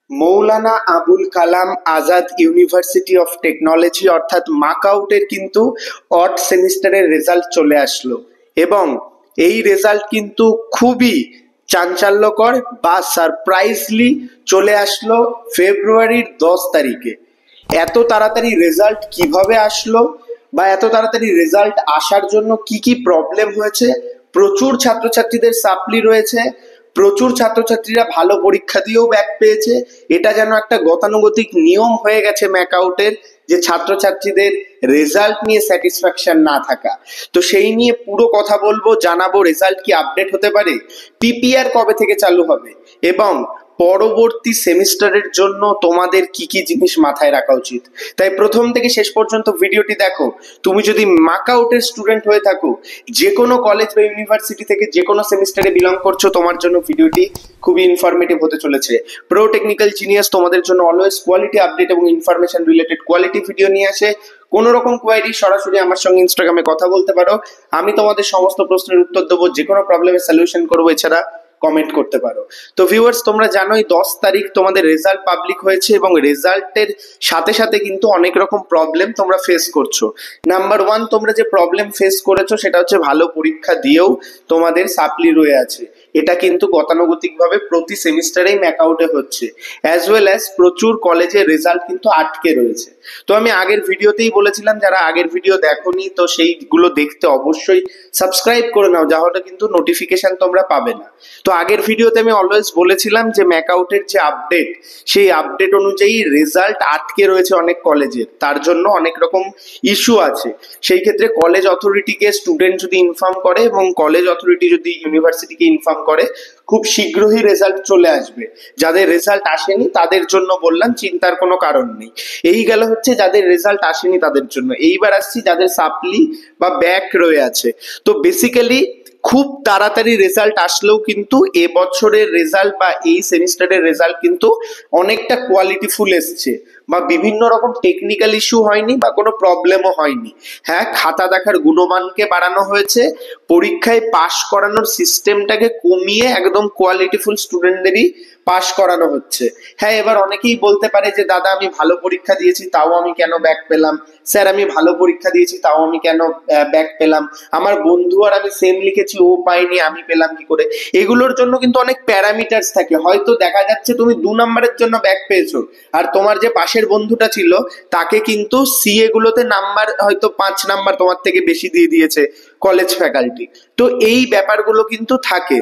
Maulana Abul Kalam Azad university of technology অর্থাৎ মাকআউটের কিন্তু odd সেমিস্টারের রেজাল্ট চলে আসলো এবং এই রেজাল্ট কিন্তু খুবই চাঞ্চল্যকর বা সারপ্রাইজলি চলে আসলো ফেব্রুয়ারির 10 তারিখে। এত তাড়াতাড়ি রেজাল্ট কিভাবে আসলো বা এত তাড়াতাড়ি রেজাল্ট আসার জন্য কি কি প্রবলেম হয়েছে? প্রচুর ছাত্রছাত্রীদের সাপ্লি রয়েছে, প্রচুর ছাত্রছাত্রীরা ভালো পরীক্ষা দিয়েও ব্যাক পেয়েছে। এটা যেন একটা গতানুগতিক নিয়ম হয়ে গেছে ম্যাকআউটের, যে ছাত্রছাত্রীদের রেজাল্ট নিয়ে স্যাটিসফ্যাকশন না থাকা। তো সেই নিয়ে পুরো কথা বলবো, জানাবো রেজাল্ট কি আপডেট হতে পারে, পিপিআর কবে থেকে চালু হবে এবং পরবর্তী সেমিস্টারের জন্য তোমাদের কি কি জিনিস মাথায় রাখা উচিত। তাই প্রথম থেকে শেষ পর্যন্ত ভিডিওটি দেখো। তুমি যদি মাকআউটের স্টুডেন্ট হয়ে থাকো, যে কোনো কলেজ বা ইউনিভার্সিটি থেকে যে কোনো সেমিস্টারে বিলং করছো, তোমার জন্য ভিডিওটি খুবই ইনফরমেটিভ হতে চলেছে। প্রো টেকনিক্যাল জিনিয়াস তোমাদের জন্য অলওয়েজ কোয়ালিটি আপডেট এবং ইনফরমেশন রিলেটেড কোয়ালিটি ভিডিও নিয়ে আসে। কোনো রকম কোয়ারি সরাসরি আমার সঙ্গে ইনস্টাগ্রামে কথা বলতে পারো, আমি তোমাদের সমস্ত প্রশ্নের উত্তর দেবো, যে কোনো প্রবলেমের সলিউশন করবো। এছাড়া কমেন্ট করতে পারো। তো ভিউয়ার্স, তোমরা জানোই 10 তারিখ তোমাদের রেজাল্ট পাবলিক হয়েছে এবং রেজাল্টের সাথে সাথে কিন্তু অনেক রকম প্রবলেম তোমরা ফেস করছো। নাম্বার ওয়ান, তোমরা যে প্রবলেম ফেস করেছো সেটা হচ্ছে ভালো পরীক্ষা দিয়েও তোমাদের সাপ্লি রয়ে আছে। এটা কিন্তু গতানুগতিকভাবে প্রতি সেমিস্টারেই ম্যাকআউটে হচ্ছে, অ্যাজ ওয়েল অ্যাজ প্রচুর কলেজের রেজাল্ট কিন্তু আটকে রয়েছে। তো আমি আগের ভিডিওতেই বলেছিলাম, যারা আগের ভিডিও দেখোনি তো সেইগুলো দেখতে অবশ্যই সাবস্ক্রাইব করে নাও, যাহলে কিন্তু নোটিফিকেশন তোমরা পাবে না। তো আগের ভিডিওতে আমি অলওয়েজ বলেছিলাম যে ম্যাকআউটের যে আপডেট, সেই আপডেট অনুযায়ী রেজাল্ট আটকে রয়েছে অনেক কলেজের, তার জন্য অনেক রকম ইস্যু আছে। সেই ক্ষেত্রে কলেজ অথরিটিকে স্টুডেন্ট যদি ইনফর্ম করে এবং কলেজ অথরিটি যদি ইউনিভার্সিটিকে ইনফর্ম করে, খুব শীঘ্রই রেজাল্ট চলে আসবে। যাদের রেজাল্ট আসেনি তাদের জন্য বললাম চিন্তার কোনো কারণ নেই। এই গেল হচ্ছে যাদের রেজাল্ট আসেনি তাদের জন্য। এইবার আসছি যাদের সাপ্লি বা ব্যাক রয়ে আছে। তো বেসিক্যালি খুব তাড়াতাড়ি রেজাল্ট আসলেও কিন্তু এবছরের রেজাল্ট বা এই সেমিস্টারের রেজাল্ট কিন্তু অনেকটা কোয়ালিটিফুল এসছে, বা বিভিন্ন রকম টেকনিক্যাল ইস্যু হয়নি বা কোনো প্রবলেমও হয়নি। হ্যাঁ, খাতা দেখার গুণমানকে বাড়ানো হয়েছে, পরীক্ষায় পাশ করানোর সিস্টেমটাকে কমিয়ে একদম কোয়ালিটিফুল স্টুডেন্টদেরই পাশ করানো হচ্ছে। হ্যাঁ, এবার অনেকেই বলতে পারে যে দাদা আমি ভালো পরীক্ষা দিয়েছি তাও আমি কেন ব্যাক পেলাম, স্যার আমি ভালো পরীক্ষা দিয়েছি তাও আমি কেন ব্যাক পেলাম, আমার বন্ধু আর আমি সেম লিখেছি ও পাইনি আমি পেলাম কি করে। এগুলোর জন্য কিন্তু অনেক প্যারামিটার্স থাকে। হয়তো দেখা যাচ্ছে তুমি 2 নম্বরের জন্য ব্যাক পেয়েছো, আর তোমার যে পাশের বন্ধুটা ছিল তাকে কিন্তু সিএ গুলোতে নাম্বার হয়তো 5 নাম্বার তোমার থেকে বেশি দিয়ে দিয়েছে কলেজ ফ্যাকাল্টি। তো এই ব্যাপারগুলো কিন্তু থাকে।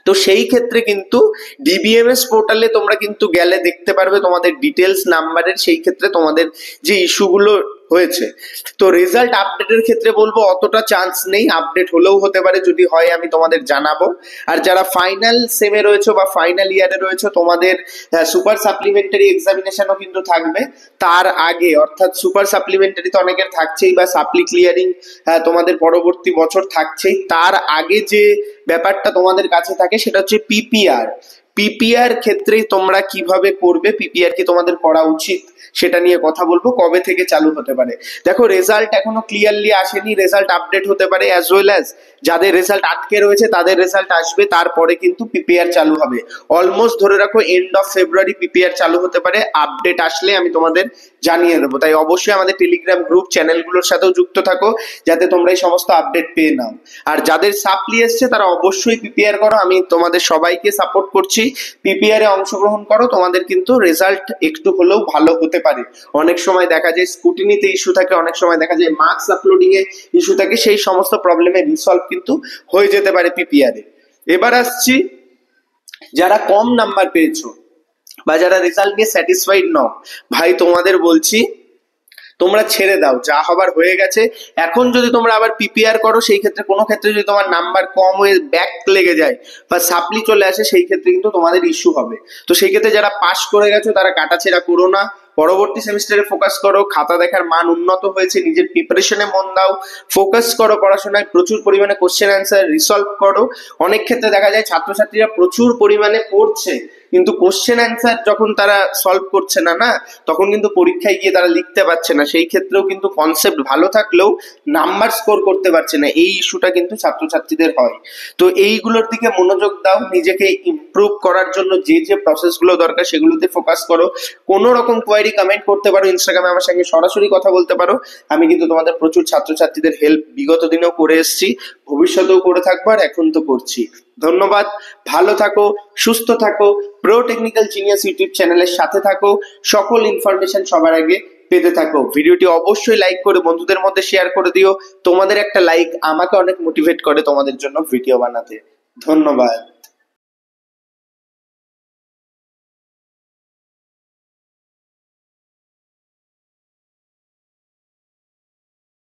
তো সেই ক্ষেত্রে কিন্তু ডিবিএমএস পোর্টালে তোমরা কিন্তু গেলে দেখতে পারবে তোমাদের ডিটেলস নাম্বারের, সেই ক্ষেত্রে তোমাদের যে ইস্যুগুলো হয়েছে। তো রেজাল্ট আপডেটের ক্ষেত্রে বলবো অতটা চান্স নেই, আপডেট হলেও হতে পারে, যদি হয় আমি তোমাদের জানাবো। আর যারা ফাইনাল সেমে রয়েছে বা ফাইনাল ইয়ারে রয়েছে, তোমাদের সুপার সাপ্লিমেন্টারি এক্সামিনেশনও কিন্তু থাকবে তার আগে, অর্থাৎ সুপার সাপ্লিমেন্টারি তো অনেকের থাকছেই, বা সাপ্লি ক্লিয়ারিং তোমাদের পরবর্তী বছর থাকছেই। তার আগে যে ব্যাপারটা তোমাদের কাছে থাকে সেটা হচ্ছে পিপিআর। পিপিআর ক্ষেত্রে তোমরা কিভাবে করবে, পিপিআর কি তোমাদের করা উচিত সেটা নিয়ে কথা বলবো, কবে থেকে চালু হতে পারে। দেখো, রেজাল্ট এখনো ক্লিয়ারলি আসেনি, রেজাল্ট আপডেট হতে পারে, অ্যাজ ওয়েল অ্যাজ যাদের রেজাল্ট আটকে রয়েছে তাদের রেজাল্ট আসবে, তারপরে কিন্তু পিপিআর চালু হবে। অলমোস্ট ধরে রাখো এন্ড অফ ফেব্রুয়ারি পিপিআর চালু হতে পারে। আপডেট আসলে আমি তোমাদের জানিয়ে দেবো। তাই অবশ্যই আমাদের টেলিগ্রাম গ্রুপ চ্যানেলগুলোর সাথেও যুক্ত থাকো, যাতে তোমরা এই সমস্ত আপডেট পেয়ে নাও। আর যাদের সাপ্লি এসছে তারা অবশ্যই পিপিআর করো, আমি তোমাদের সবাইকে সাপোর্ট করছি। পিপিআর এ অংশগ্রহণ করো, তোমাদের কিন্তু রেজাল্ট একটু হলেও ভালো হতে পারে। অনেক সময় দেখা যায় স্কুটিনিতে ইস্যু থাকে, অনেক সময় দেখা যায় মার্কস আপলোডিং এ ইস্যু থাকে, সেই সমস্ত প্রবলেমের রিসলভ কিন্তু হয়ে যেতে পারে পিপিআর এ। এবার আসছি যারা কম নাম্বার পেয়েছো বা যারা রেজাল্ট নিয়ে স্যাটিসফাইড নও, ভাই তোমাদের বলছি তোমরা ছেড়ে দাও, যা হবার হয়ে গেছে। এখন যদি তোমরা আবার পিপিআর করো, সেই ক্ষেত্রে কোনো ক্ষেত্রে যদি তোমার নাম্বার কম হয়ে ব্যাক লেগে যায় বা সাপ্লি চলে আসে, সেই ক্ষেত্রে কিন্তু তোমাদের ইস্যু হবে। তো সেই ক্ষেত্রে যারা পাস করে গেছো তারা কাটাছেড়া করো না, পরবর্তী সেমিস্টারে ফোকাস করো, খাতা দেখার মান উন্নত হয়েছে, নিজের প্রিপারেশনে মন দাও, ফোকাস করো পড়াশোনায়, প্রচুর পরিমাণে কোশ্চেন অ্যান্সার রিসলভ করো। অনেক ক্ষেত্রে দেখা যায় ছাত্রছাত্রীরা প্রচুর পরিমাণে পড়ছে কিন্তু কোশ্চেন অ্যান্সার যখন তারা সলভ করছে না না, তখন কিন্তু পরীক্ষায় গিয়ে তারা লিখতে পারছে না, সেই ক্ষেত্রেও কিন্তু কনসেপ্ট ভালো থাকলেও নাম্বার স্কোর করতে পারছে না, এই ইস্যুটা কিন্তু ছাত্রছাত্রীদের হয়। তো এইগুলোর দিকে মনোযোগ দাও, নিজেকে ইমপ্রুভ করার জন্য যে যে প্রসেসগুলো দরকার সেগুলোতে ফোকাস করো। কোনো রকম কোয়ারি কমেন্ট করতে পারো, ইনস্টাগ্রামে আমার সঙ্গে সরাসরি কথা বলতে পারো। আমি কিন্তু তোমাদের প্রচুর ছাত্রছাত্রীদের হেল্প বিগত দিনেও করে এসেছি, ভবিষ্যতেও করে থাকবো, আর এখন তো করছি। ধন্যবাদ, ভালো থাকো, সুস্থ থাকো, প্রো টেকনিক্যাল জিনিয়াস ইউটিউব চ্যানেলের সাথে থাকো, সকল ইনফরমেশন সবার আগে পেতে থাকো। ভিডিওটি অবশ্যই লাইক করে বন্ধুদের মধ্যে শেয়ার করে দিও, তোমাদের একটা লাইক আমাকে অনেক মোটিভেট করে তোমাদের জন্য ভিডিও বানাতে। ধন্যবাদ।